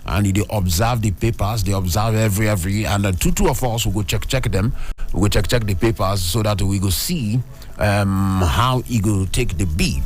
and they observe the papers. They observe every, and two of us will go check them. We go check the papers so that we go see how he go take the B.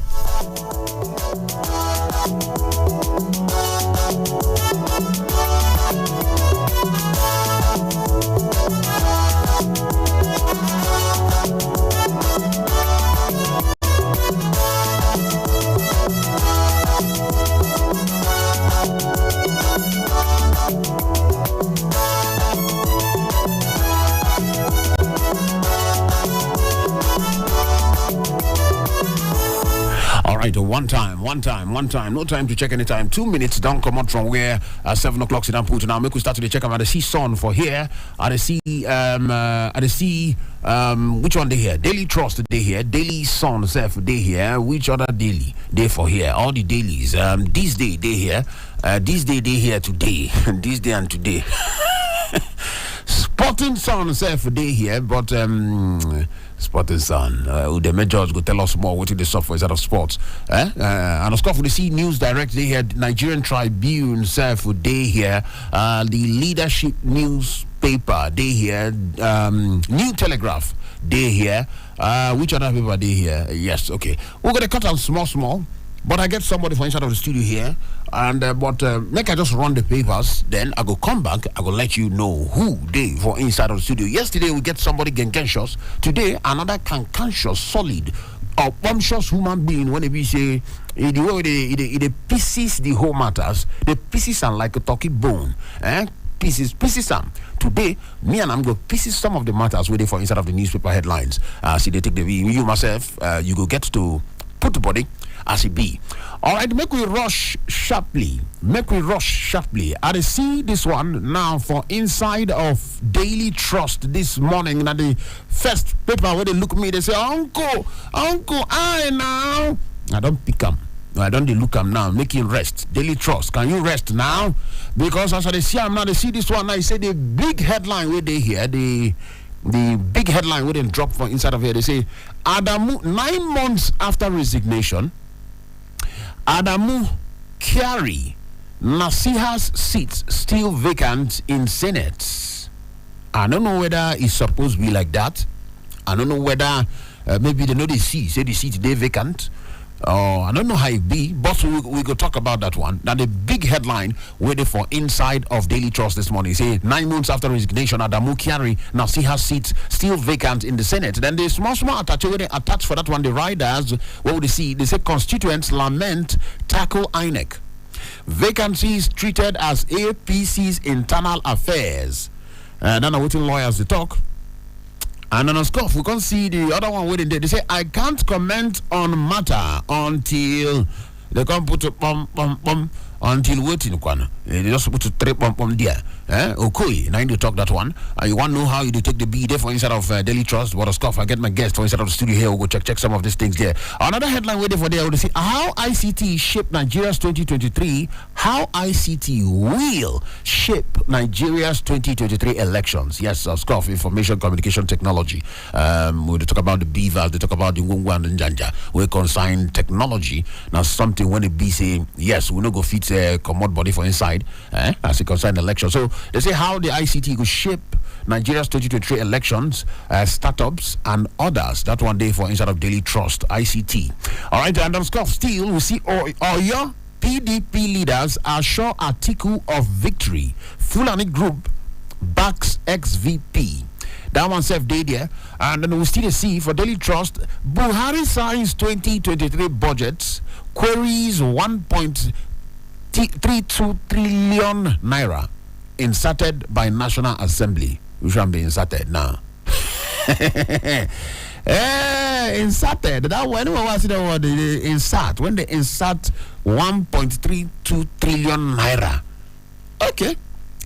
Right, one time. No time to check any time. 2 minutes down, come out from where 7 o'clock sit down put. Now make we start to check out the sea sun for here. Which one they here? Daily Trust they here. Daily Sun self they here. Which other daily they for here? All the dailies. This day they here. This day they here today. This day and today. Sporting Sun self they here, but Sporting Sun. The majors go tell us more what the software is out of sports. And of course, we see News Direct they here, Nigerian Tribune self they here, the Leadership newspaper they here, New Telegraph they here. Which other paper they here? Yes, okay. We're gonna cut out small. But I get somebody from inside of the studio here, and make I just run the papers. Then I go come back. I go let you know who they for inside of the studio. Yesterday we get somebody cancantious. Today another cancantious, solid, or bumptious human being. When they say the way they pieces the whole matters, the pieces are like a turkey bone. Pieces some. Today, me and I'm going to pieces some of the matters waiting for inside of the newspaper headlines. See they take the you myself. You go get to put the body as it be. All right, make we rush sharply. I see this one now for inside of Daily Trust this morning. Now the first paper where they look at me, they say, Uncle, I don't pick them. I don't look them now, making rest. Daily Trust, can you rest now? Because as I see them now, they see this one now. I say the big headline where they hear the big headline where they drop from inside of here. They say Adamu 9 months after resignation. Adamu Kyari Nasiha's seat still vacant in Senate. I don't know whether it's supposed to be like that. I don't know whether maybe they know the seat, say the seat they vacant. I don't know how it be, but we go talk about that one. Now the big headline waiting for inside of Daily Trust this morning. Say 9 months after resignation, Adamu Kyari Nasiha's seat still vacant in the Senate. Then the small attached for that one. The riders, what would they see? They say constituents lament tackle INEC. Vacancies treated as APC's internal affairs. Then I'm waiting lawyers to talk. And then, of course, we can see the other one waiting there. They say, I can't comment on matter until they come put a until waiting. They just put a 3 there. Okay, now you talk that one. You want to know how you take the B there for inside of Daily Trust? What a scoff. I get my guest for inside of the studio here. We'll go check some of these things there. Another headline waiting for there. We'll see how ICT shaped Nigeria's 2023. How ICT will shape Nigeria's 2023 elections. Yes, scoff, information communication technology. We'll talk about the beavers. They talk about the Wungwa and the Njanja. We consign technology. Now something when the B say yes, we no go fit commode body for inside. As it consign election. So they say how the ICT could shape Nigeria's 2023 elections, startups and others. That one day for inside of Daily Trust ICT. All right, and on scoff still we see Oyo PDP leaders are sure article of victory. Fulani Group backs ex-VP. That one self did there. And then we still see for Daily Trust, Buhari signs 2023 budgets, queries 1.32 trillion naira inserted by National Assembly. We should be inserted now. Inserted. That when we was the word insert. When they insert 1.32 trillion naira. Okay.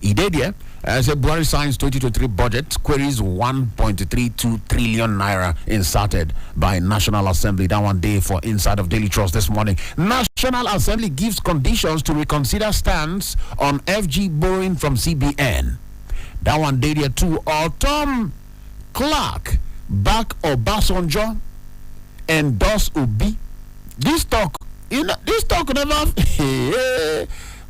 He did, yeah. As a Buhari signs 2023 budget, queries 1.32 trillion naira inserted by National Assembly. That one day for inside of Daily Trust this morning. National Assembly gives conditions to reconsider stance on FG borrowing from CBN. That one day there too. Or Tom Clark back Obasanjo endorse Obi. This talk never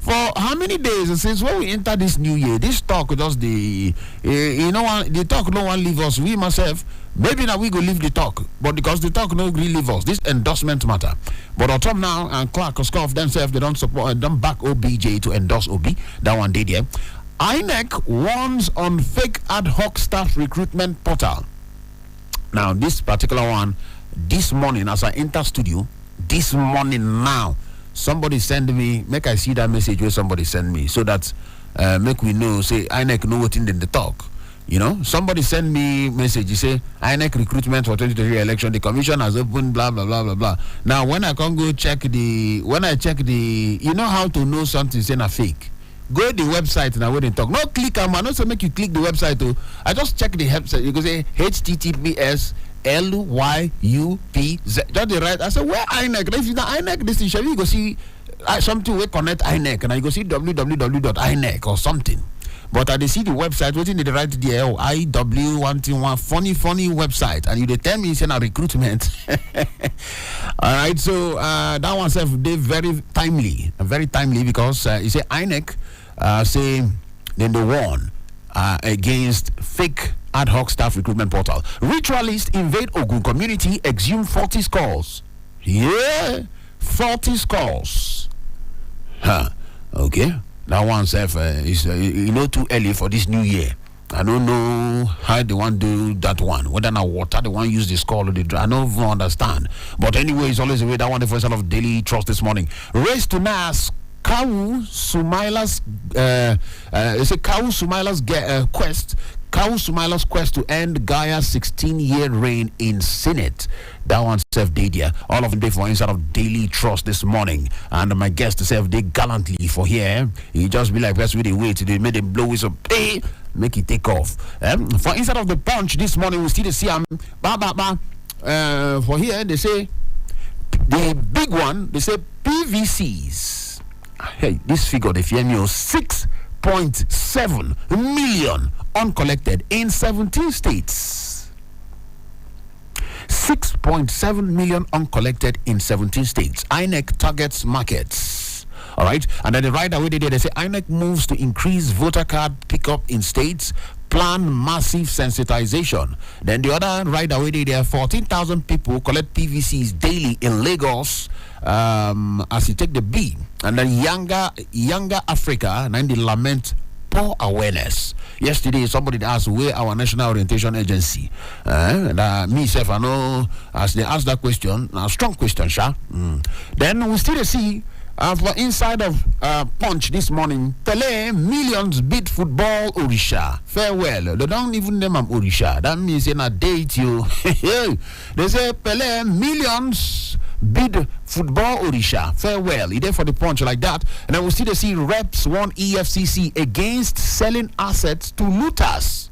For how many days since when we enter this new year, this talk just the the talk no one leave us. We myself, maybe now we go leave the talk, but because the talk no really leave us, this endorsement matter. But on top now and Clark Scoff themselves, they don't support, don't back OBJ to endorse OB. That one did, yeah. INEC warns on fake ad hoc staff recruitment portal. Now this particular one, this morning as I enter studio, this morning now, somebody send me, make I see that message where somebody send me, so that make we know, say INEC know what in the talk. You know, somebody send me message, you say INEC recruitment for 2023 election, the commission has opened, blah blah blah blah blah. Now when I can go check the, you know how to know something saying a fake. Go to the website now where they talk. No click on, man. Also make you click the website too. I just check the website. You go say HTTPS LYUP. Just the right. I said where INEC? If you know INEC, this is you go see something we connect INEC, and you go see www.inec or something. But I see the website waiting the right there. IW121 funny website, and you they tell me it's in a recruitment. All right, so that one self they very timely because you say INEC say then they warn against fake ad hoc staff recruitment portal. Ritualists invade Ogun community, exhume 40 skulls. Yeah, 40 skulls. Huh. Okay. That one self is too early for this new year. I don't know how they want to do that one. Whether now water they want to use the skull or the dry. I don't even understand. But anyway, it's always the way. That one the first of Daily Trust this morning. Race to Nas. Kawu Sumaila's quest. Kawu Sumaila's quest to end Gaya's 16-year reign in Senate. That one self did here. All of them day for inside of Daily Trust this morning. And my guest self did gallantly for here. He just be like, best way they wait. They made them blow whistle. Hey, make it take off. For inside of the Punch this morning, we still see him. For here, they say the big one, they say PVCs. Hey, this figure, the FMU 6.7 million uncollected in 17 states. 6.7 million uncollected in 17 states. INEC targets markets. All right, and then the right away they say INEC moves to increase voter card pickup in states, plan massive sensitization. Then the other right away there 14,000 people collect PVCs daily in Lagos as you take the B. And then younger Africa, and then they lament poor awareness. Yesterday, somebody asked where our National Orientation Agency. Myself, I know as they asked that question, a strong question, Sha. Then we still see for inside of Punch this morning, Pele millions bid football Orisha. Farewell. They don't even name him Orisha. That means in a date you. They say Pele millions bid football Orisha. Farewell. He there for the Punch like that. And then we still see reps warn EFCC against selling assets to looters.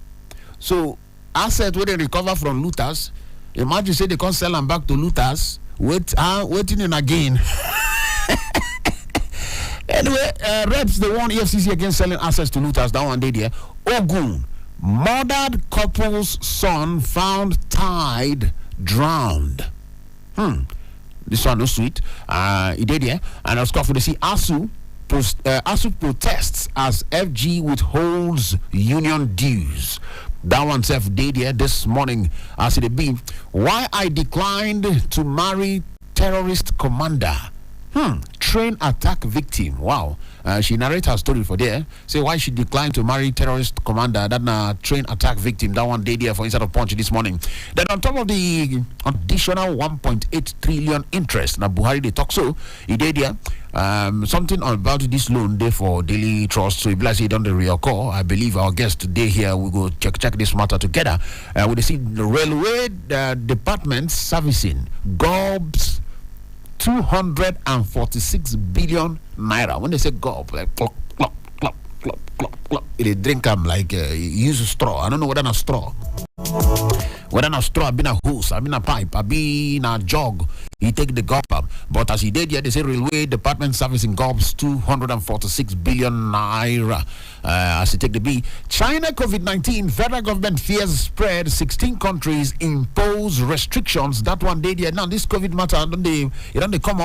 So assets where they recover from looters. Imagine say they can't sell them back to looters. Waiting in again. Anyway, reps they warn EFCC against selling assets to looters. That one day there. Ogun, murdered couple's son found tied, drowned. This one no sweet. He did here. And I was careful to see ASU protests as FG withholds union dues. That one self did here this morning as it be. Why I declined to marry terrorist commander. Train attack victim. Wow. She narrated her story for there. Say why she declined to marry terrorist commander. That train attack victim. That one day there for inside of Punch this morning. Then on top of the additional 1.8 trillion interest. Now Buhari they talk so. He did there. Something about this loan there for Daily Trust. So if like say done the real call, I believe our guest today here we go check this matter together. We see the railway department servicing gobs 246 billion naira. When they say gob, like clock, they drink them like use a straw. I don't know whether a straw. Whether a straw, I've been a hose, I've been a pipe, I've been a jug. He take the gob up. But as he did here, they say railway department servicing gobs 246 billion naira. as it take the B. China COVID-19, federal government fears spread. 16 countries impose restrictions. That one day there. Now this COVID matter, they come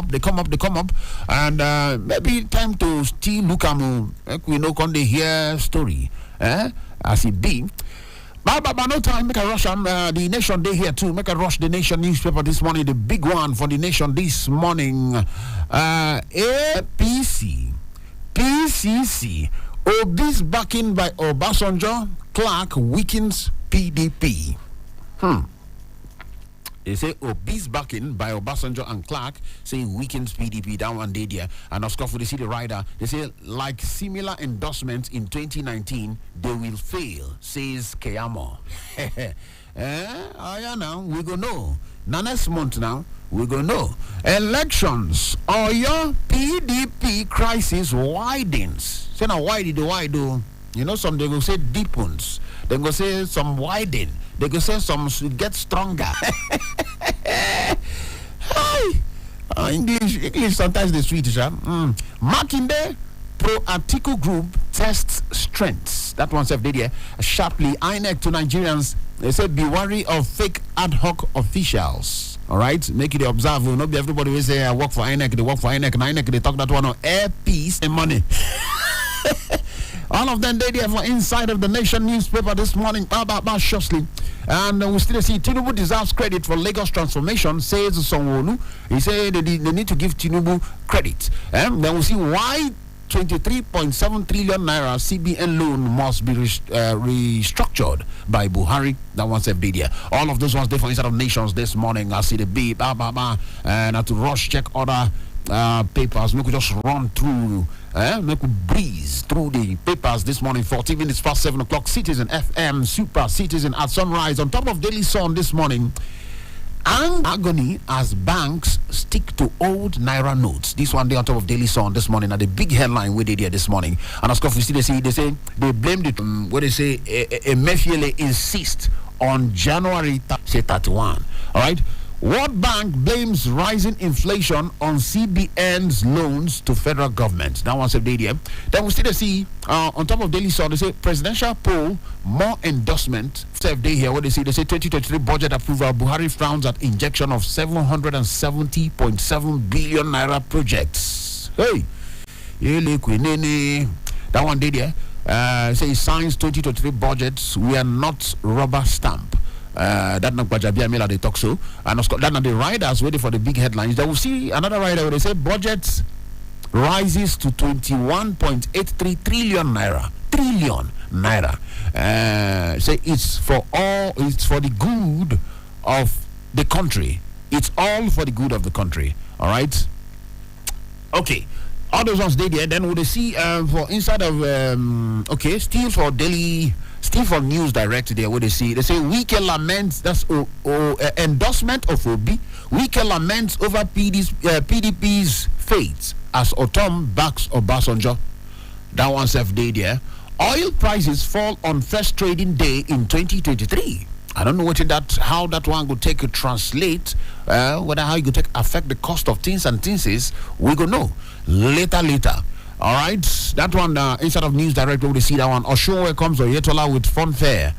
up, and maybe time to still look at we know can they hear story, as it be. But no time, make a rush on the Nation Day here too. Make a rush the Nation newspaper this morning, the big one for the Nation this morning. APC, PCC, Obi's backing by Obasanjo, Clark weakens PDP. They say Obi's backing by Obasanjo and Clark say weakens PDP. That one day there. And of course, for the city rider, they say like similar endorsements in 2019, they will fail, says Keyamo. Now we go know. Now next month now we go know. Elections or your PDP crisis widens. Say now why do? You know, some they go say deepens. They go say some widen. They go say some get stronger. English sometimes the sweet, Makinde pro Atiku group tests strengths. That one said there sharply. INEC to Nigerians. They said be wary of fake ad hoc officials. All right, make it observe. Will not be everybody will say I work for INEC. They work for INEC. And INEC they talk that one on air, peace, and money. All of them they there for inside of the Nation newspaper this morning. Shortly. And we still see Tinubu deserves credit for Lagos transformation, says Sonwolu. He said they need to give Tinubu credit. Then we see why 23.7 trillion naira CBN loan must be restructured by Buhari. That one's FD there. All of those ones there for inside of Nations this morning. I see the beep, and I have to rush check other papers. We could just run through. Make we breeze through the papers this morning. 14 minutes past 7 o'clock. Citizen FM, Super Citizen at sunrise. On top of Daily Sun this morning. And agony as banks stick to old Naira notes. This one day on top of Daily Sun this morning. At the big headline we did here this morning. And as course they say they blamed it. What they say, Emefiele insist on January 31. All right. World Bank blames rising inflation on CBN's loans to federal government. That one's a day. Then we still see on top of Daily Sun, they say presidential poll, more endorsement. Day here, what they say 2023 budget approval. Buhari frowns at injection of 770.7 billion naira projects. Hey, that one day there. Say signs 2023 budgets. We are not rubber stamp. That not Bajabia Mela they talk so, and of course that not the riders waiting for the big headlines. Then we'll see another rider where they say budget rises to 21.83 trillion naira. Say it's for the good of the country. It's all for the good of the country. All right. Okay. All those ones they there. Then we'll see for inside of still for daily. Still from News Direct there, what they say Wike laments, that's endorsement of Obi. Wike laments over PDP's fate as Otom backs Obasanjo. That one's FD there. Oil prices fall on first trading day in 2023. I don't know how that one would take to translate, whether how you could affect the cost of things and things is, we go know later. All right, that one inside of News Direct, we see that one. Osho comes Oyetola with fun fair.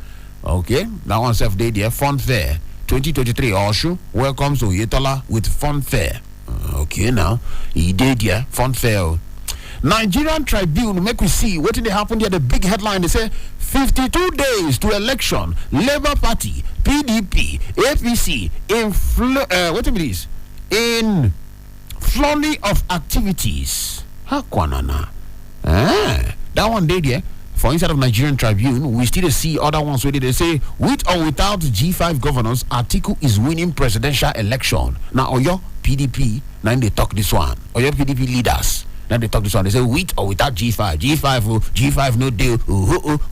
Okay, that one's FD there, fun fair 2023. Osho welcomes Oyetola with fun fair. Okay, now he did here fun fair. Nigerian Tribune, make we see what did happen here. The big headline they say 52 days to election. Labour Party, PDP, APC in flurry of activities. That one day there for inside of Nigerian Tribune, we still see other ones where they say with or without G5 governors, Atiku is winning presidential election. Now Oyo PDP, now they talk this one. Oyo PDP leaders, now they talk this one. They say with or without G5, G5 no deal.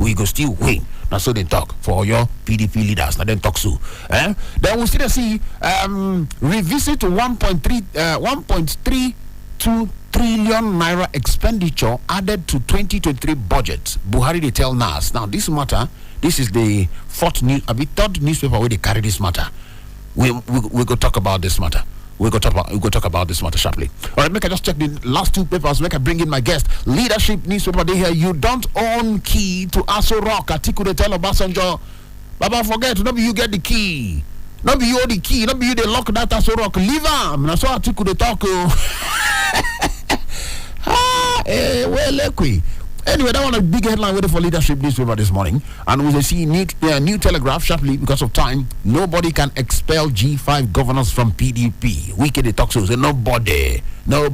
We go still win. Now so they talk for Oyo PDP leaders. Now then talk so. Then we still see revisit 1.32 trillion naira expenditure added to 2023 budget. Buhari they tell NAS. Now this matter, this is the third newspaper where they carry this matter. We go talk about this matter. we go talk about this matter sharply. All right, make I just check the last two papers. Make I bring in my guest. Leadership newspaper. They here. You don't own key to Aso Rock. Atiku they tell Obasanjo. Baba forget. Not be you get the key. Not be you the key. Not be you they lock that Aso Rock. Leave am. That's why Atiku they talk. Anyway, that one a big headline waiting for Leadership newspaper this morning, and we will see new Telegraph sharply because of time. Nobody can expel G5 governors from PDP. Wicked talk so say nobody. Now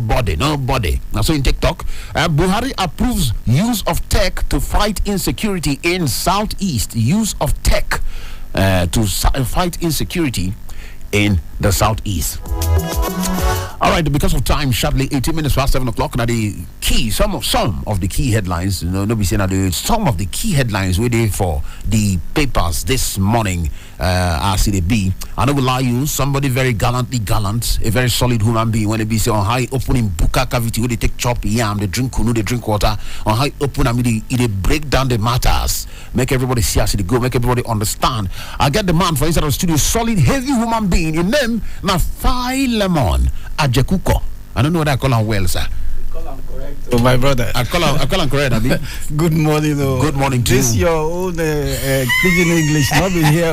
so in TikTok, Buhari approves use of tech to fight insecurity in Southeast. Use of tech to fight insecurity in the Southeast. All right, because of time, sharply 18 minutes past 7 o'clock. Now the key, some of the key headlines. Nobody saying some of the key headlines waiting for the papers this morning. As it be, I don't lie you. Somebody very gallant, a very solid human being. When they be say on high opening buka cavity, where they take chop yam, they drink kunu, they drink water. On high open, I mean they break down the matters, make everybody see as it go, make everybody understand. I get the man for inside of the studio, solid, heavy human being. In them, now Lemon Ajekuko. I don't know what I call him well, sir. Oh, my brother. I call him correct, I mean. Good morning, though. Good morning to you. This your own pidgin English, not be here.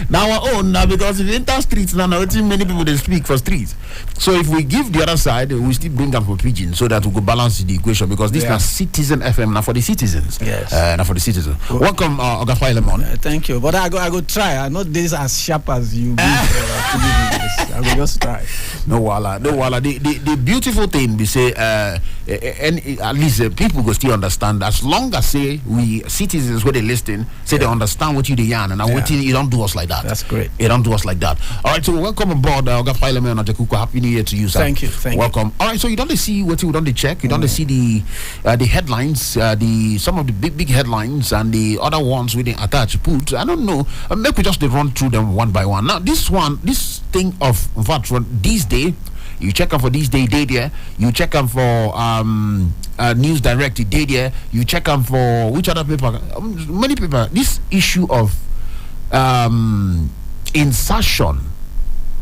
Now our own, now because if you enter streets now, many people they speak for streets. So if we give the other side, we still bring them for pidgin so that we could balance the equation because this is Citizen FM now for the citizens. Yes. Now for the citizens. Welcome, Oga Lemon. Thank you. But I go try. I'm not this as sharp as you. I will just try. No wala. The beautiful thing we say, and at least people go still understand. As long as say we citizens where they listen, say they understand what you do yarn, and I waiting. You don't do us like that. That's great. You don't do us like that. All right. So welcome aboard, Oga Lemon and Ajekuko. Happy New Year to you, sir. Thank you. Welcome. All right. So you don't see what you don't check. You don't see the headlines, some of the big headlines and the other ones we didn't attach. Put. I don't know. Maybe we just run through them one by one. Now this thing of what these days. You check them for this day there. You check them for News Direct day there. You check them for which other paper? Many paper. This issue of insertion,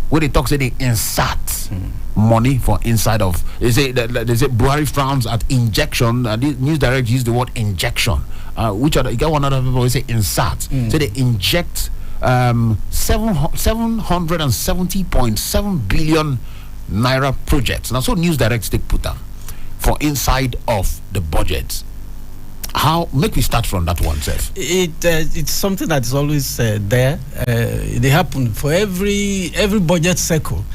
where they talk say they insert money for inside of. They say Buhari frowns at injection. News Direct use the word injection. Which other? You got one other people who say insert. So they inject 770.7 billion naira projects. Now, so News Direct take put them for inside of the budget. How make we start from that one, Seth? It's something that is always there. They happen for every budget cycle.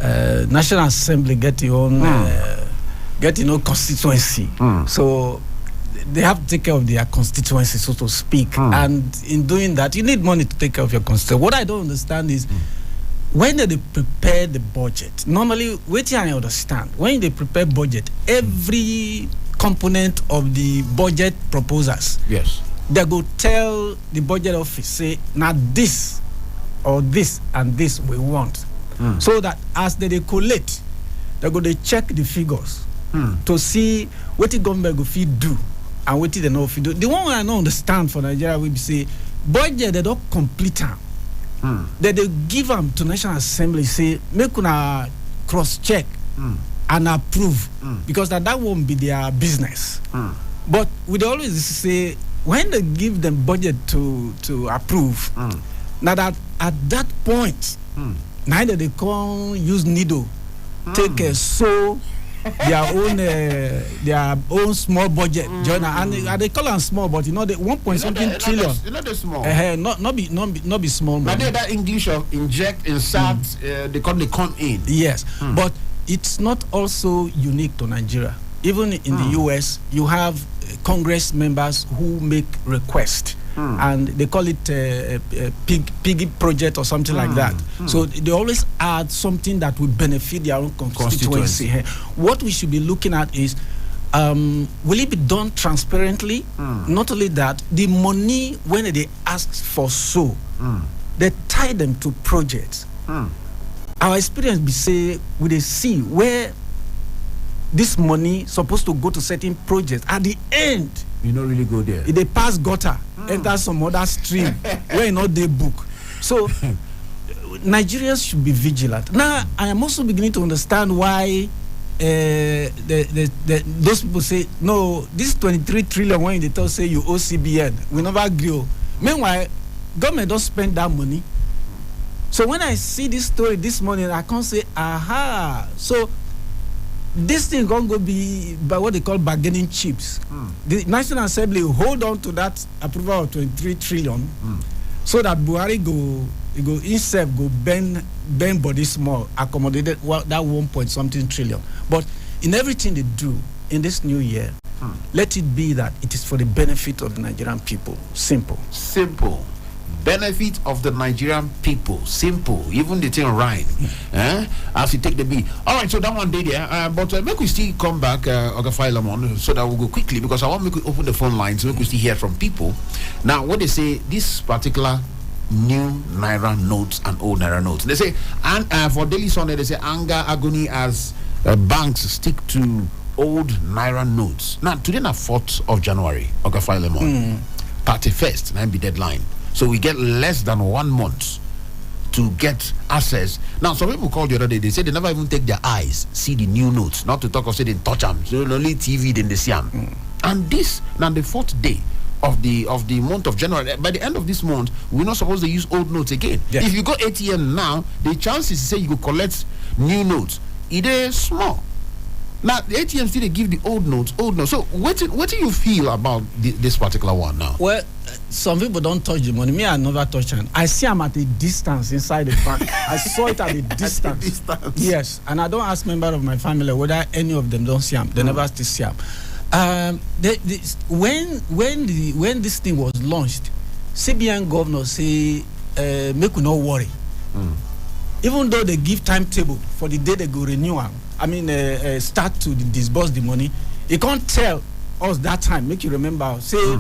National Assembly get your own constituency. So they have to take care of their constituency, so to speak. And in doing that, you need money to take care of your constituency. What I don't understand is when they prepare the budget, normally, wait till I understand, when they prepare budget, every component of the budget proposals, yes, they go tell the budget office, say, now this or this and this we want. So that as they collate, they go they check the figures to see what the government go fit do and what they know fit do. The one I don't understand for Nigeria will be say, budget they don't complete them. That they give them to National Assembly, say, make una cross check and approve, because that won't be their business. But we always say, when they give them budget to approve, now that at that point, neither they can use needle, take a sew their own small budget journal, and they call them small, but the 1 something trillion. Not the small. Not be small. Now that English of inject, insert, they come in. Yes, but it's not also unique to Nigeria. Even in the US, you have Congress members who make requests. And they call it a piggy project or something like that. So they always add something that will benefit their own constituency. What we should be looking at is, will it be done transparently? Not only that, the money, when they ask for they tie them to projects. Our experience be say, we they see where this money supposed to go to certain projects. At the end, you don't really go there. If they pass gutter, enter some other stream where not they book. So Nigerians should be vigilant. Now, I am also beginning to understand why those people say, no, this 23 trillion when they tell say you owe CBN, we never grow. Meanwhile, government don't spend that money. So when I see this story this morning, I can't say, aha. So this thing going to be by what they call bargaining chips. The National Assembly will hold on to that approval of 23 trillion so that Buhari go himself go bend body small, accommodated that 1 point something trillion. But in everything they do in this new year, let it be that it is for the benefit of the Nigerian people. Simple. Benefit of the Nigerian people. Simple. Even the thing right. As you take the beat. All right, so that one day there. But make we still come back, Ogafailamon, so that we'll go quickly because I want to open the phone lines so we can still hear from people. Now, what they say, this particular new Naira notes and old Naira notes. They say, and for Daily Sunday, they say anger, agony as banks stick to old Naira notes. Now, today, na 4th of January, Ogafailamon. 31st, and be deadline. So we get less than 1 month to get access. Now, some people called the other day, they said they never even take their eyes, see the new notes, not to talk of say they touch them. So only TV, then they see them. And this, now the 4th day of the month of January, by the end of this month, we're not supposed to use old notes again. Yes. If you go ATM now, the chances to say you could collect new notes, it is small. Now, the ATM still they give the old notes. So, what do you feel about this particular one now? Well, some people don't touch the money. Me, I never touch them. I see them at a distance inside the bank. I saw it at a distance. Yes, and I don't ask members of my family whether any of them don't see them. They never still see them. When this thing was launched, CBN governor say, make we not worry. Even though they give timetable for the day they go renew them, start to disburse the money, he can't tell us that time. Make you remember, say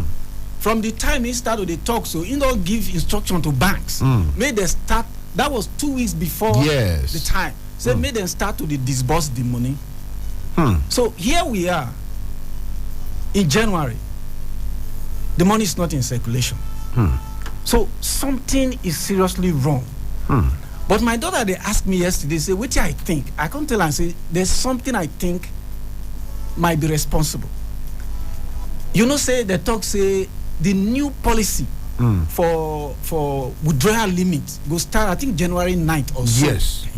from the time he started the talk, so he don't give instruction to banks. May they start. That was 2 weeks before the time. So may them start to disburse the money. So here we are in January. The money is not in circulation. So something is seriously wrong. But my daughter, they asked me yesterday, say, what I think? I can't tell her and say, there's something I think might be responsible. You know, say, the talk say, the new policy for withdrawal limit go start, I think, January 9th or so.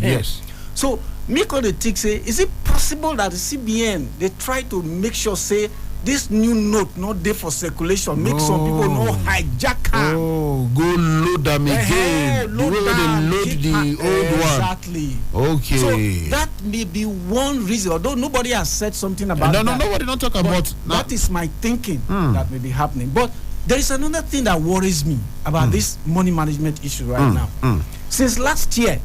Yes. So, make all the things say, is it possible that the CBN, they try to make sure, say, this new note not there for circulation, make some people no hijack her. Go load them again. Load the old one. Exactly. Okay. So that may be one reason, although nobody has said something about that. No, nobody don't talk about that. Is my thinking that may be happening. But there is another thing that worries me about this money management issue right now. Since last year,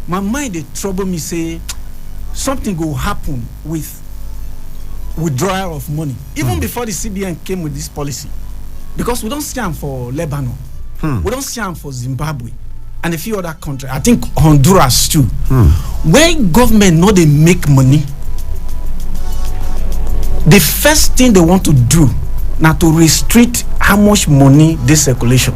my mind they trouble me, say something will happen with withdrawal of money, even before the CBN came with this policy, because we don't see them for Lebanon, we don't see them for Zimbabwe, and a few other countries. I think Honduras too. When government know they make money, the first thing they want to do now to restrict how much money they circulation.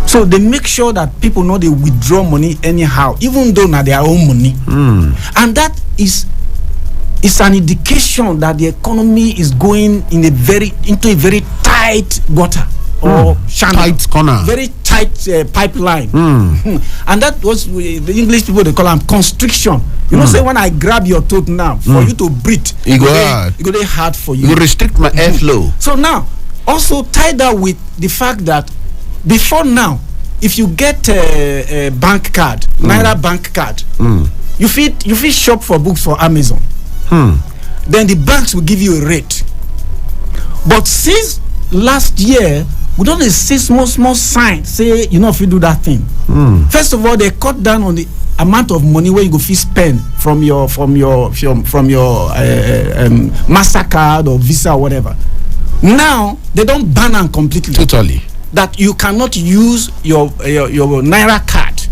So they make sure that people know they withdraw money anyhow, even though not their own money, and that is. It's an indication that the economy is going into a very tight gutter or channel, tight corner, very tight pipeline, and that was the English people they call them constriction. You know, say when I grab your throat now for you to breathe, it go hard for you. You restrict my airflow. So now, also tied that with the fact that before now, if you get a bank card, Naira bank card, you fit shop for books for Amazon. Then the banks will give you a rate. But since last year, we don't see small signs say if you do that thing. First of all, they cut down on the amount of money where you go spend from your MasterCard or Visa or whatever. Now they don't ban them completely. Totally. That you cannot use your Naira card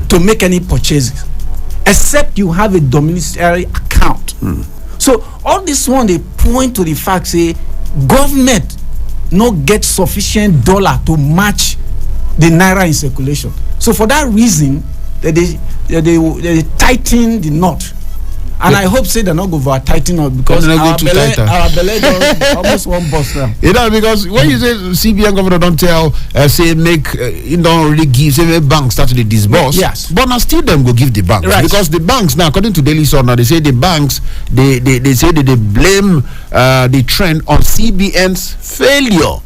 to make any purchases, except you have a domiciliary account. So all this one they point to the fact say government not get sufficient dollar to match the Naira in circulation. So for that reason, they tighten the knot. And I hope say they're not go for a tighten up because our belly almost one bust now. You know, because when you say CBN governor don't tell, say make, you don't really give, say make banks start to disburse. Yes. But now still them go give the banks. Right. Because the banks now, according to Daily Sun, now they say the banks, they say that they blame the trend on CBN's failure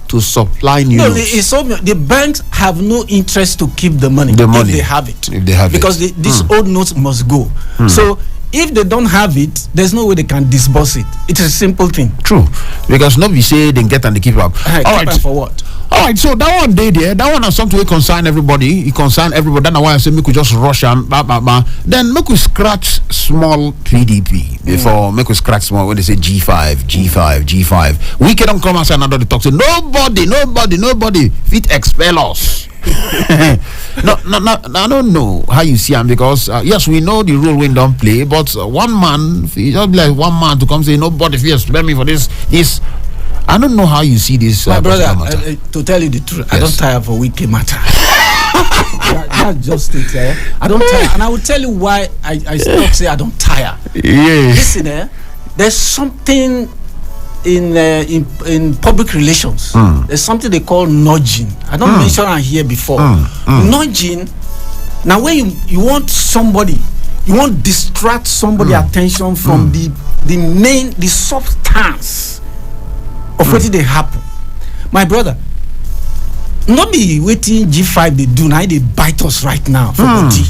to supply news. No, the banks have no interest to keep the money. If they have it. Because these old notes must go. So if they don't have it, there's no way they can disburse it. It's a simple thing. True. Because nobody say they get and they keep up. All right. For what? All right, so that one day there, that one has something to concern everybody. It concern everybody. That's why I say make we just rush and then make we scratch small PDP before make we scratch small when they say G5. We can come and say another talk. Say nobody fit expel us. No, I don't know how you see him because yes, we know the role when don't play, but one man, just like one man to come say nobody fit expel me for this. I don't know how you see this. My brother, to tell you the truth, yes. I don't tire for wiki matter. That's just it. I don't tire, and I will tell you why I stop say I don't tire. Yeah. Listen, there's something in public relations. There's something they call nudging. I don't mention it here before. Nudging. Now, when you want somebody, you want distract somebody attention from the substance of what they happen. My brother, not be waiting G5 they do now, they bite us right now for body.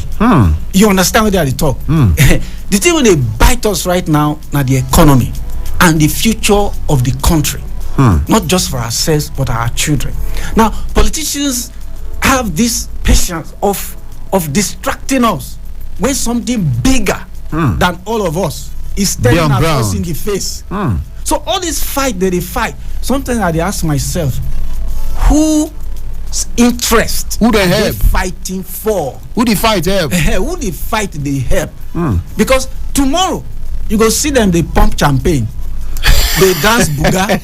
You understand what they talk? The thing when they bite us right now the economy and the future of the country, not just for ourselves but our children. Now politicians have this patience of distracting us when something bigger than all of us is staring at us in the face. So all this fight that they fight, sometimes I ask myself, whose interest who they fighting for? Who the fight help? Who the fight they help? Because tomorrow you go see them, they pump champagne, they dance buga.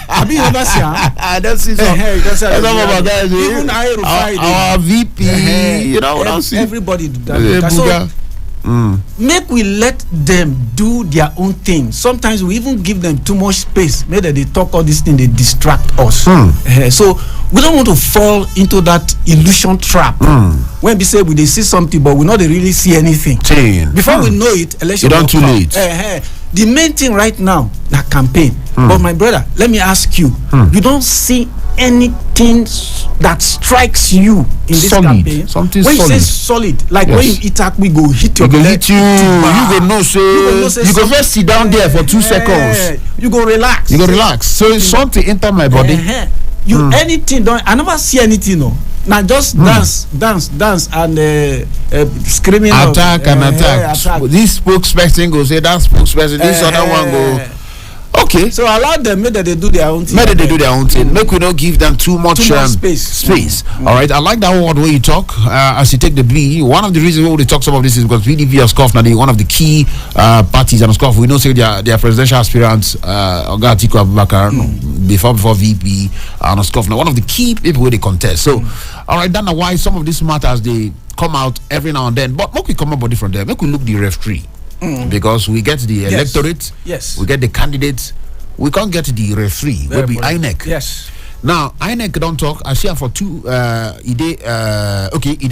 Have you ever seen? I don't see some. Even our VP, you know what I'm saying? Everybody do that. So make we let them do their own thing. Sometimes we even give them too much space. Maybe they talk all this thing, they distract us. So we don't want to fall into that illusion trap. When we say they see something, but we not really see anything. Before we know it, election you don't too late. The main thing right now, that campaign. But my brother, let me ask you: you don't see anything that strikes you in this campaign? Something when solid. You say solid, like when you eat up, we go hit your belly. You go no say. You go first sit down there for 2 seconds. You go relax. So it's something enter my body. You anything don't? I never see anything. No. Now just dance and screaming. Attack. This spokesperson go say that spokesperson. This other one go. Okay. So allow them, maybe they do their own thing. Make we don't give them too much space. All right. I like that word where you talk as you take the B. One of the reasons why we talk some of this is because PDP has scoffed now one of the key parties and scoff. We know say their presidential aspirants Oga Atiku Abubakar before VP and scoff now one of the key people where they contest. So all right, that's why some of these matters they come out every now and then. But make we come up body from there. Make we look the referee. Because we get the electorate, we get the candidates, we can't get the referee. Will be INEC. Yes. Now INEC don't talk. I see for two. Ide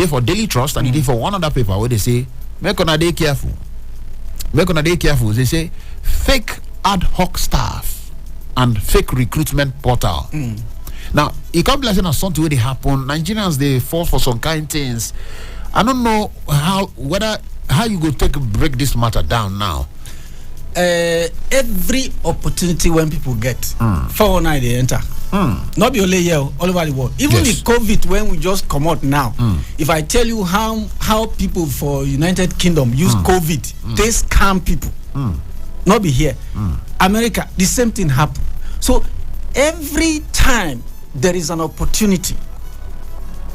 for Daily Trust and ide for one other paper where they say make on a day careful. They say fake ad hoc staff and fake recruitment portal. Now it can't be like something where they happen. Nigerians they fall for some kind of things. I don't know how you go break this matter down now. Every opportunity when people get 419 they enter. Not be only here, all over the world. Even with COVID, when we just come out now, if I tell you how people for United Kingdom use COVID, they scam people. Not be here. America, the same thing happen. So every time there is an opportunity,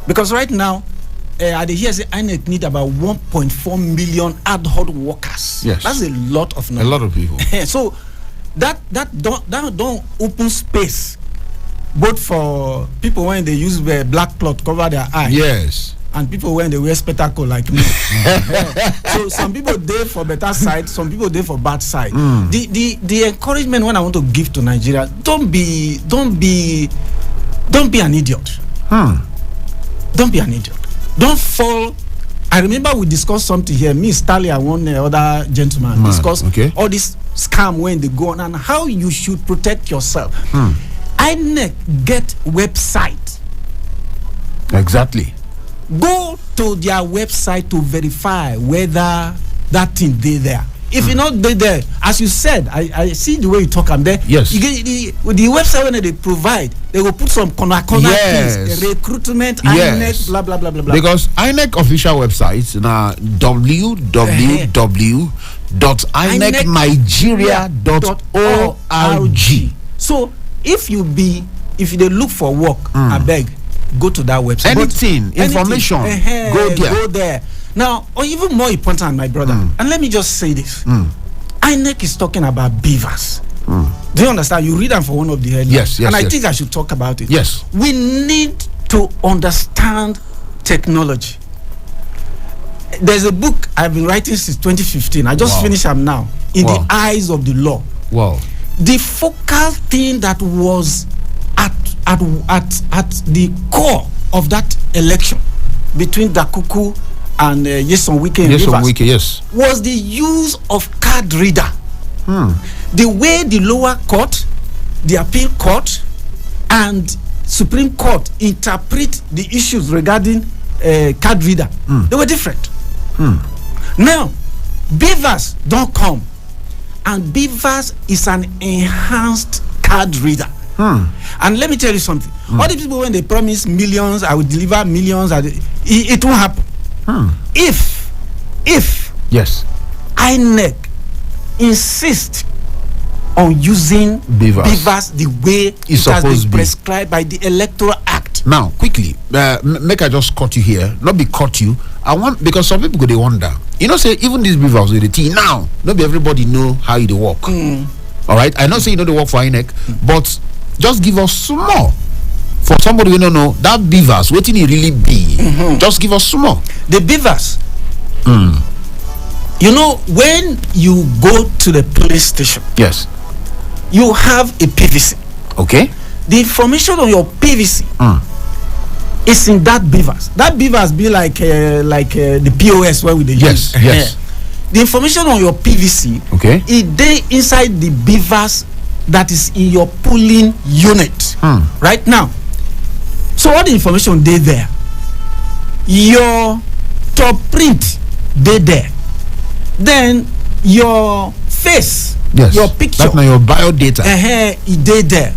because right now I hear say INEC need about 1.4 million ad hoc workers. Yes, that's a lot of numbers. A lot of people. So that don't open space both for people when they use the black cloth cover their eyes. Yes. and people when they wear spectacle like me. So some people there for better side, some people there for bad side. The encouragement when I want to give to Nigeria, don't be an idiot. Don't be an idiot. Don't fall. I remember we discussed something here. Me, Stanley, and one other gentleman discussed all this scam when they go on and how you should protect yourself. INEC get website. Exactly. Go to their website to verify whether that thing they there. If you're not there, as you said, I see the way you talk. I'm there. Yes. You get the website when they provide, they will put some corner things, recruitment, INEC, blah blah blah blah blah. Because INEC official website now www.inecnigeria.org. So if they look for work, I beg, go to that website. Anything, information, go there. Now, or even more important, my brother, and let me just say this: INEC is talking about beavers. Do you understand? You read them for one of the headlines. Yes, and I think I should talk about it. Yes. We need to understand technology. There's a book I've been writing since 2015. I just finished them now. In the eyes of the law. Wow. The focal thing that was at the core of that election between Dakuku and Yeson Wike was the use of card reader. The way the lower court, the appeal court, and Supreme Court interpret the issues regarding card reader, they were different. Now, beavers don't come, and beavers is an enhanced card reader. And let me tell you something. All the people, when they promise millions, I will deliver millions, it won't happen. If INEC insist on using beavers the way it has been prescribed by the Electoral Act. Now, quickly, make I just cut you here. Not be cut you. I want, because some people go they wonder. You know, say even these beavers with the T now, not be everybody know how they work. All right, I know say you know they work for INEC, but just give us some more. For somebody who don't know that beavers, what it really be? Just give us some more. The beavers. You know, when you go to the police station, yes, you have a PVC. Okay. The information on your PVC is in that beavers. That beavers be like the POS where we use. Yes. The information on your PVC, is there inside the beavers that is in your polling unit right now. So all the information they there. Your top print they there. Then your face, your picture, that's not your bio data. They there.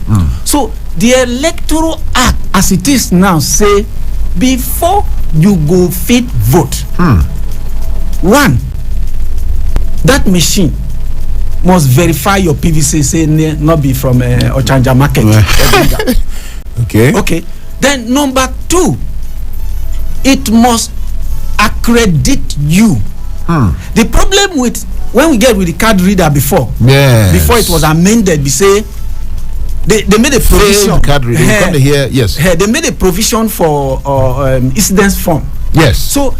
So the Electoral Act, as it is now, say before you go fit vote, one, that machine must verify your PVC, say not be from Ochanja Market. Okay. Then number two, it must accredit you. The problem with when we get with the card reader before it was amended, we say they made a provision. Card reader. Come here, yes. They made a provision for incidence form. Yes. So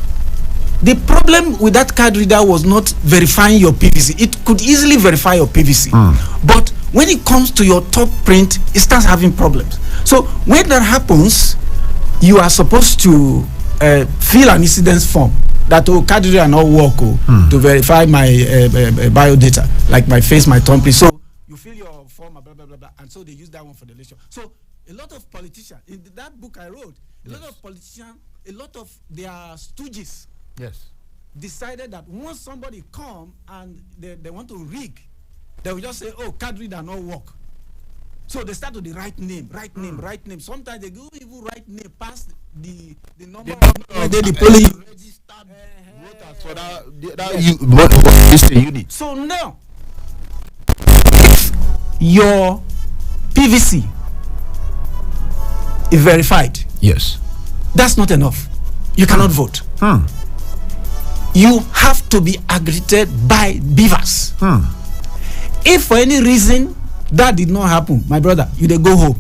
the problem with that card reader was not verifying your PVC. It could easily verify your PVC, but when it comes to your top print, it starts having problems. So when that happens, you are supposed to fill an incidence form that card reader not work to verify my bio data, like my face, my thumbprint. So you fill your form, blah blah blah blah, and so they use that one for the election. So a lot of politicians in that book I wrote, a lot of politicians, a lot of their stooges, decided that once somebody come and they want to rig, they will just say, "Oh, card reader not work." So they start with the right name. Sometimes they go even right name past the number of the polling registered voters for that unit. So now, if your PVC is verified, that's not enough. You cannot vote. You have to be accredited by beavers. If for any reason that did not happen, my brother, you dey go home.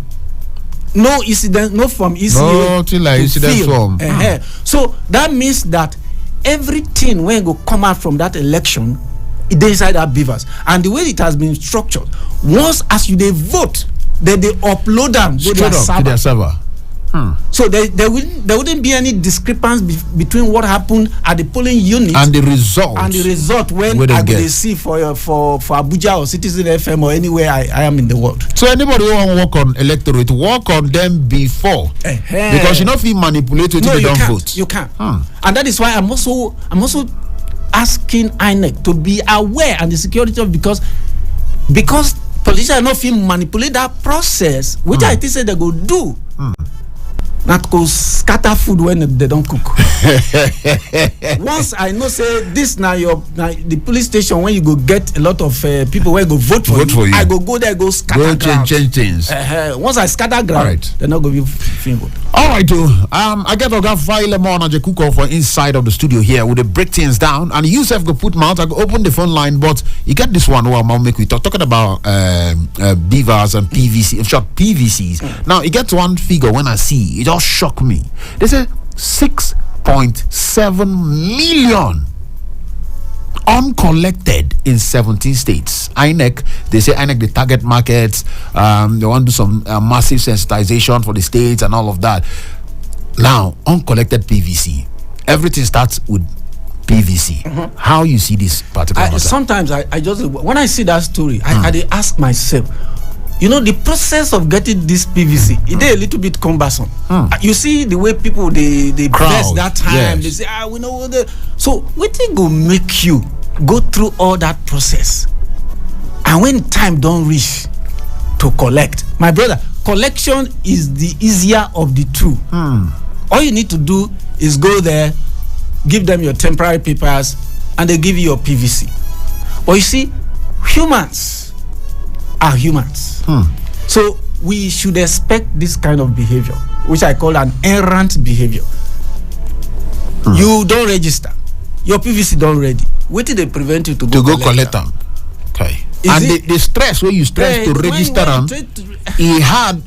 no incident, no from ECA. Nothing like incident form. So that means that everything when go come out from that election, it inside that beavers. And the way it has been structured, once as you they vote, they upload them to their server. So there wouldn't be any discrepancy between what happened at the polling unit and the result. When I will see for Abuja or Citizen FM or anywhere I am in the world. So anybody who want to work on electorate, work on them before, because you know if you manipulate it, they don't vote. You can't. And that is why I'm also asking INEC to be aware and the security of because politicians not manipulate that process, which I think say they go do. Not go scatter food when they don't cook. Once I know say this now the police station when you go get a lot of people where go vote for you. I go there go scatter ground. Change things. Once I scatter ground, they're not going to be vote. All right, I get to file on a cook for inside of the studio here with the break things down and you self go put mouth. I go open the phone line, but you get this one where I'm make we talking about beavers and PVC, in short PVCs. Now you get one figure when I see it just shock me. They say 6.7 million uncollected in 17 states. INEC, they say INEC the target markets. They want to do some massive sensitization for the states and all of that. Now, uncollected PVC. Everything starts with PVC. How you see this particular matter? Sometimes I just when I see that story, I ask myself, you know, the process of getting this PVC, it is a little bit cumbersome. You see the way people they press that time. Yes. They say, we know what so what thing go make you go through all that process, and when time don't reach to collect, my brother, collection is the easier of the two. All you need to do is go there, give them your temporary papers, and they give you your PVC. But you see, humans are humans. So we should expect this kind of behavior, which I call an errant behavior. You don't register, your PVC don't ready. What did they prevent you to go collect them? Okay. And the stress where you stress to register them, he had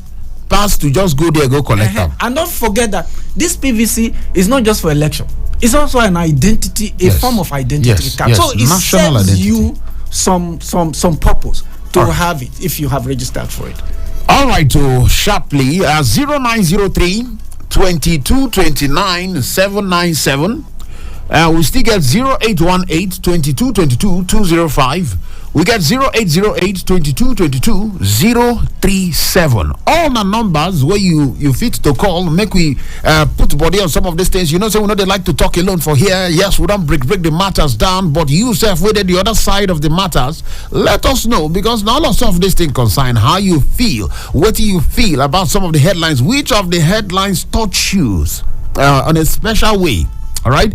passed to just go there go collect them. And don't forget that this PVC is not just for election. It's also an identity, a form of identity card. So it serves you some purpose to have it if you have registered for it. All right, sharply 0903 22 29 797. We still get 0818 22 22 205. We get 0808 22 22 037. All the numbers where you fit to call. Make we put body on some of these things. You know, so we know they like to talk alone for here. Yes, we don't break the matters down, but you self whether the other side of the matters, let us know, because all of some of these things concern how you feel. What do you feel about some of the headlines? Which of the headlines touch you on a special way? All right,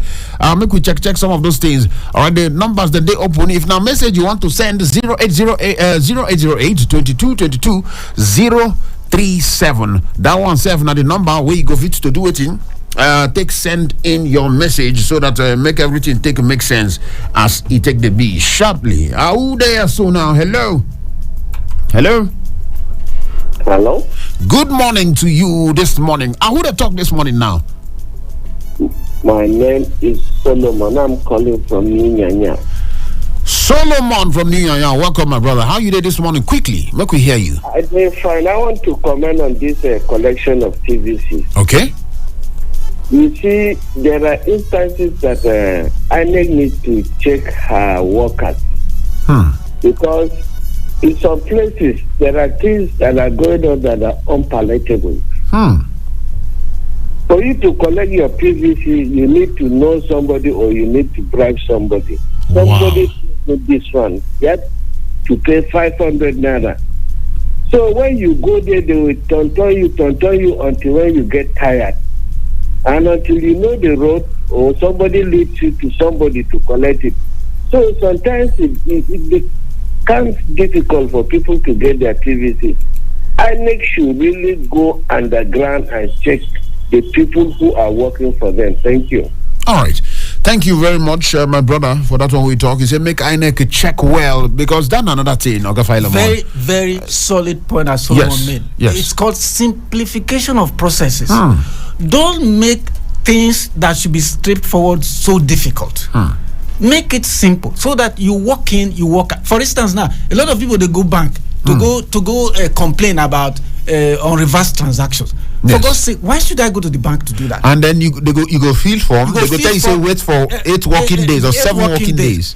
make we check some of those things. All right, the numbers that they open. If now message you want to send 0808 22 22 037. That one self now the number where you go fit to do it in. Take send in your message so that make everything make sense as it take the B sharply. Who there so now? Hello. Good morning to you this morning. Who they talk this morning now? My name is Solomon. I'm calling from Ninyanya. Solomon from Ninyanya. Welcome, my brother. How you did this morning? Quickly, make we hear you. I did fine. I want to comment on this collection of TVC. Okay. You see, there are instances that INEC needs to check her workers. Because in some places, there are things that are going on that are unpalatable. For you to collect your PVC, you need to know somebody or you need to bribe somebody. Somebody with this one, you have to pay 500 naira. So when you go there, they will tonton you until when you get tired. And until you know the road or somebody leads you to somebody to collect it. So sometimes it becomes difficult for people to get their PVC. INEC should really go underground and check the people who are working for them. Thank you. All right. Thank you very much, my brother, for that one we talk. He said, make INEC check well, because that's another thing. Very, very solid point as Solomon made. Yes. It's called simplification of processes. Don't make things that should be straightforward so difficult. Make it simple so that you walk in, you walk out. For instance, now a lot of people they go bank to go complain about on reverse transactions. For God's sake, why should I go to the bank to do that? And then you go fill form. They go tell you say wait for 8 working days or 7 working days.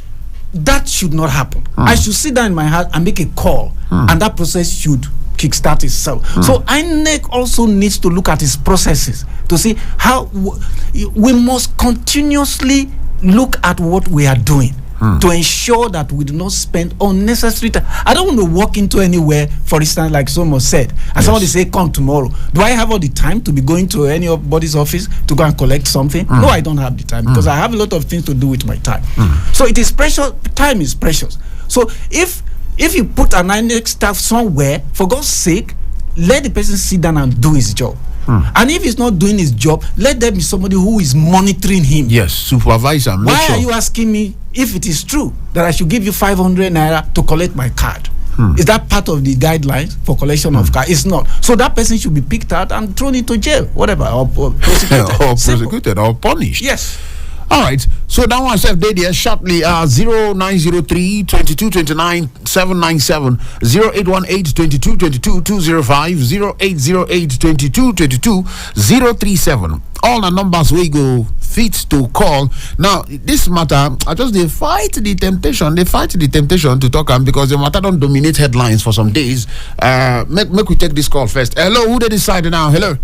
That should not happen. I should sit down in my house and make a call, and that process should kickstart itself. So INEC also needs to look at its processes to see how we must continuously look at what we are doing to ensure that we do not spend unnecessary time. I don't want to walk into anywhere, for instance, like someone said, and somebody say, come tomorrow. Do I have all the time to be going to anybody's office to go and collect something? No, I don't have the time, because I have a lot of things to do with my time. So it is precious. Time is precious. So if you put an INEC staff somewhere, for God's sake, let the person sit down and do his job. And if he's not doing his job, let there be somebody who is monitoring him. Yes, supervisor. Why are you asking me if it is true that I should give you 500 naira to collect my card? Is that part of the guidelines for collection of card? It's not. So that person should be picked out and thrown into jail, whatever, or prosecuted or punished. Yes. All right. So that one said there shortly 0903 22 29 797 0818 22 22 205 0808 22 22 037. All the numbers we go fit to call. Now this matter, I just they fight the temptation to talk because the matter don't dominate headlines for some days. Make we take this call first. Hello, who they decide now? Hello.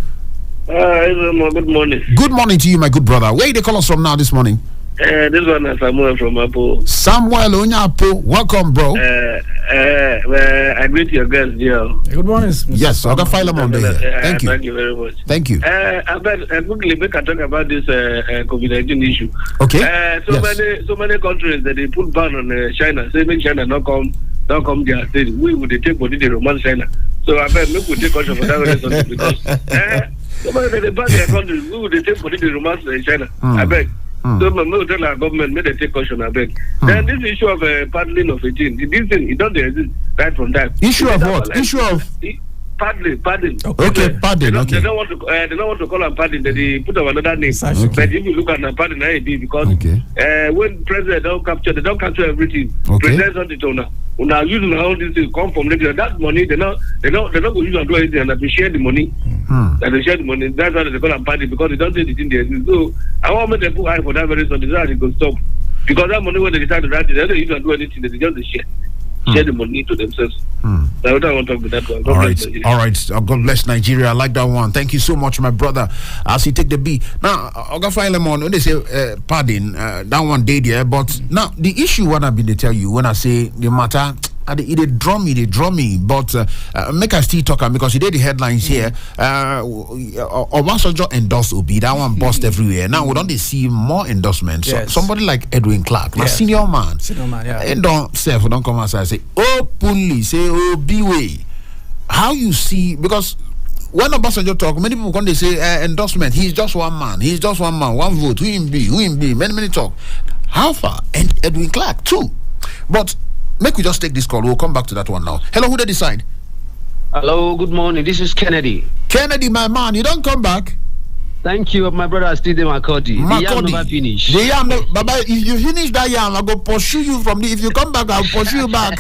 Good morning. Good morning to you, my good brother. Where they call us from now this morning? This one is Samuel from Apo. Samuel Onyapo, welcome, bro. I greet your guest, Joe. Good morning. Yes, I got Philemon there. Thank you. Thank you very much. Thank you. Quickly, we can talk about this COVID-19 issue. Okay. So many countries that they put ban on China, say make China not come there. Say we would take money to romance China. So I bet we could take caution for that because. Somebody they ban their country, we would take political romance in China. I beg. So we tell our government, may they take caution, I beg. Then this issue of paddling of 18, this thing, it don't exist right from that. Issue of what? Issue of paddling. Okay, paddling. Okay. They don't want to call them paddling. They put up another name. Okay. But if you look at the paddling, it is because when president don't capture everything. Okay. President on the donor. When are using all these things come from Nigeria, that money they're not going to use and do anything, and they share the money. And they share the money. That's why they call them paddling, because they don't do anything there. So I want to put high for that very soon. That's how they go stop. Because that money when they decide to write it, they don't use and do anything. They just share the money to themselves. So I don't want to talk about that one. All right. God bless Nigeria. I like that one. Thank you so much, my brother. As he take the beat. Now, Oga Philemon, when they say pardon, that one day there. But now, the issue what I've been to tell you when I say the matter, they draw me. But make us still talk because he did the headlines here. Obasanjo endorsed Obi. That one bust everywhere. Now we don't see more endorsements. Yes. So, somebody like Edwin Clark, now senior man, yeah. and don't come outside and say openly say Obi way. How you see, because when Obasanjo talk, many people come they say endorsement. He's just one man, one vote. Who him be? Many talk. How far? And Edwin Clark too, but. Make we just take this call. We'll come back to that one now. Hello, who they decide? Hello, good morning. This is Kennedy. Kennedy, my man, you don't come back. Thank you, my brother. Still there, Makodi. The yam never finish. The yam, Baba, if you finish that yam, I'll go pursue you from the. If you come back, I'll pursue you back.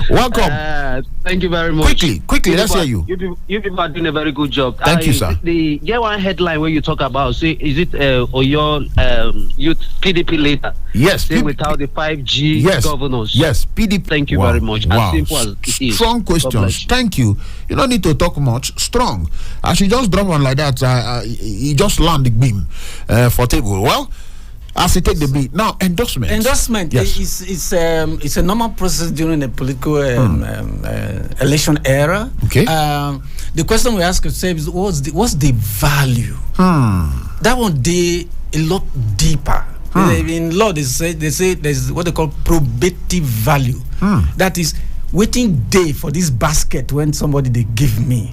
Welcome. Thank you very much. Quickly, let's hear you. You people are doing a very good job. Thank you, sir. Get one headline where you talk about, say, is it or your youth PDP later? Yes. Say without the 5G governors. Yes, PDP. Thank you very much. Wow. As simple as it is. Strong questions. Thank you. You don't need to talk much. Strong. I should just drop one like that. He just land the beam for table. Well, as he take the beat now, endorsement. Yes. It's a normal process during the political election era. Okay. The question we ask ourselves is what's the value? That one day a lot deeper. In law they say there's what they call probative value. That is waiting day for this basket when somebody they give me.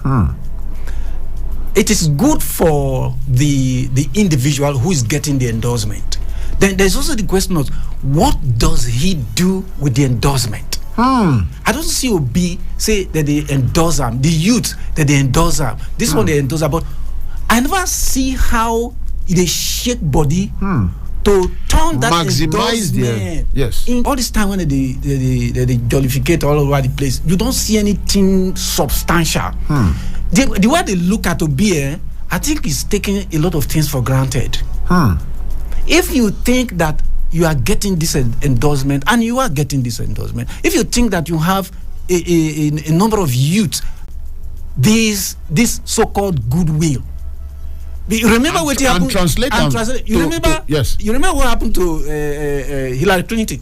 it is good for the individual who is getting the endorsement. Then there's also the question of what does he do with the endorsement? I don't see Obi say that they endorse him, the youth that they endorse him. This one they endorse him, but I never see how they shake body to turn that maximize endorsement. Yes. In all this time when they jollificate all over the place, you don't see anything substantial. The way they look at Obi, I think is taking a lot of things for granted. If you think that you are getting this endorsement, and you are getting this endorsement, if you think that you have a number of youth, this so-called goodwill, remember what happened? Translate. You remember? Yes. You remember what happened to Hillary Clinton?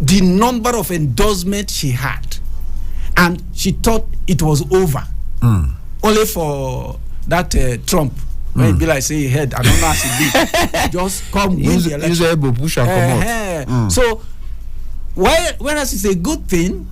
The number of endorsements she had, and she thought it was over. Only for that Trump. When it be like say he had, I don't know as he did. Just come win the election. So whereas it's a good thing,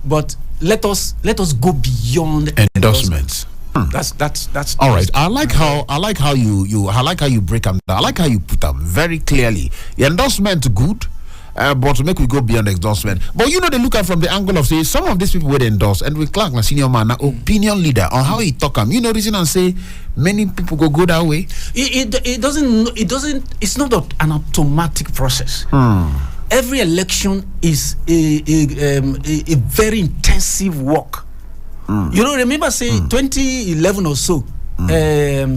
but let us go beyond endorsements. That's all right. I like how you break them down. I like how you put them very clearly. The endorsement good. But to make we go beyond endorsement. But they look at from the angle of say some of these people would endorse, and with Clark, my senior man, opinion leader on how he talk reason and say many people go that way. It doesn't. It's not an automatic process. Every election is a very intensive work. Remember say 2011 or so,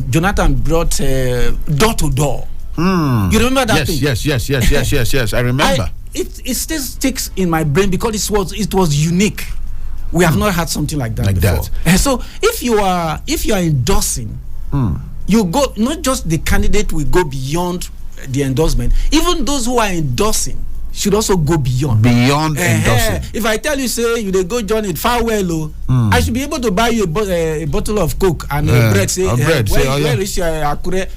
Jonathan brought door to door. You remember that thing? Yes. I remember. It still sticks in my brain because it was unique. We have not had something like that before. And so if you are endorsing, you go, not just the candidate will go beyond the endorsement. Even those who are endorsing should also go beyond endorsing. If I tell you say they go join it farewell, I should be able to buy you a bottle of Coke and bread. Say where is your Akure?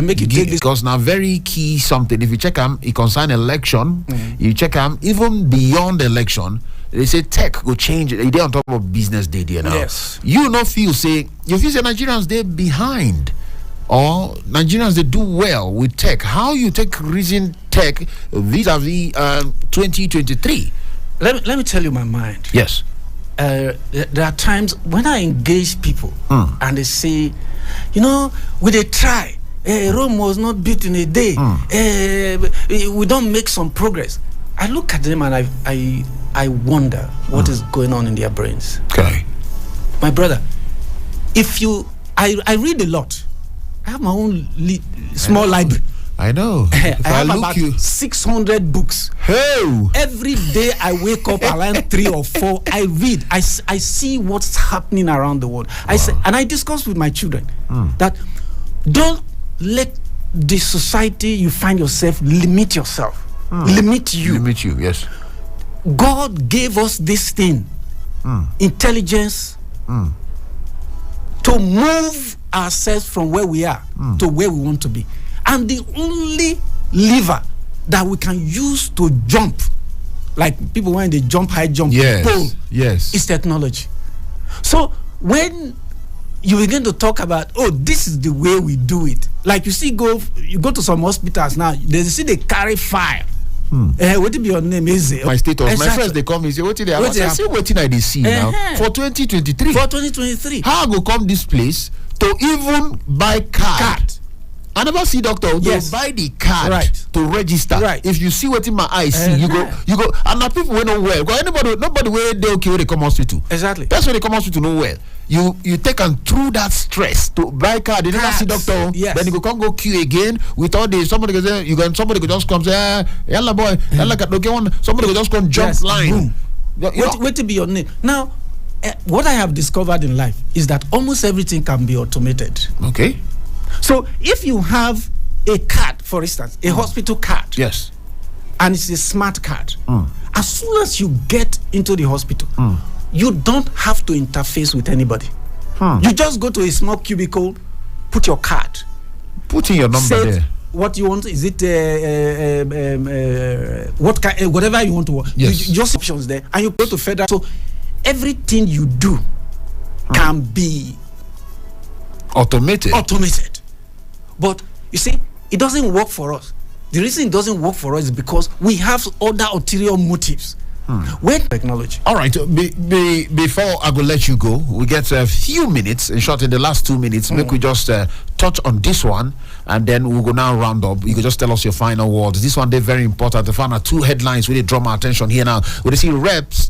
Make you take this, because now very key something. If you check it concern election. You check even beyond election. They say tech will change. They on top of business day now. Yes. You feel say Nigerians they behind, or Nigerians they do well with tech. How you take reason tech vis-a-vis 2023? Let me tell you my mind. Yes. There are times when I engage people and they say, we they try. Rome was not built in a day. We don't make some progress. I look at them and I wonder what is going on in their brains. Okay. My brother, I read a lot. I have my own small library. I know. I have about 600 books. Hey. Every day I wake up around 3 or 4. I read. I see what's happening around the world. I say, and I discuss with my children that don't let the society you find yourself limit yourself. Limit you. Limit you, yes. God gave us this thing, intelligence, to move ourselves from where we are to where we want to be. And the only lever that we can use to jump, like people when they jump high jump, is technology. So when you begin to talk about, this is the way we do it. Like you go to some hospitals now, they carry file. What be your name? My status. Exactly. My friends they come and say, what did they have? I say, what did I see now for 2023? For 2023. How I go come this place to even buy card? I never see doctor. Yes. Buy the card to register. Right. If you see what in my eyes see, you go. And now people will know well. Because nobody where they okay when they come hospital. Exactly. That's when they come hospital know well. You take and through that stress to buy card. They never see doctor. Yes. Then you can't go queue again with all the somebody goes there. Somebody could just come say, yalla boy, yalla somebody could just come jump line. Wait to be your name now. What I have discovered in life is that almost everything can be automated. Okay. So if you have a card, for instance, a hospital card, yes, and it's a smart card, as soon as you get into the hospital, you don't have to interface with anybody. You just go to a small cubicle, put your card, put in your number there. What you want? Is it whatever you want to work? Yes. Just options there, and you go to federal. So everything you do can be Automated. But you see, it doesn't work for us. The reason it doesn't work for us is because we have other ulterior motives. When technology. All right. Before I will let you go, we get a few minutes. In short, in the last 2 minutes, make we just touch on this one, and then we'll go now round up. You can just tell us your final words. This one, they're very important. The final 2 headlines really draw my attention here now. We see reps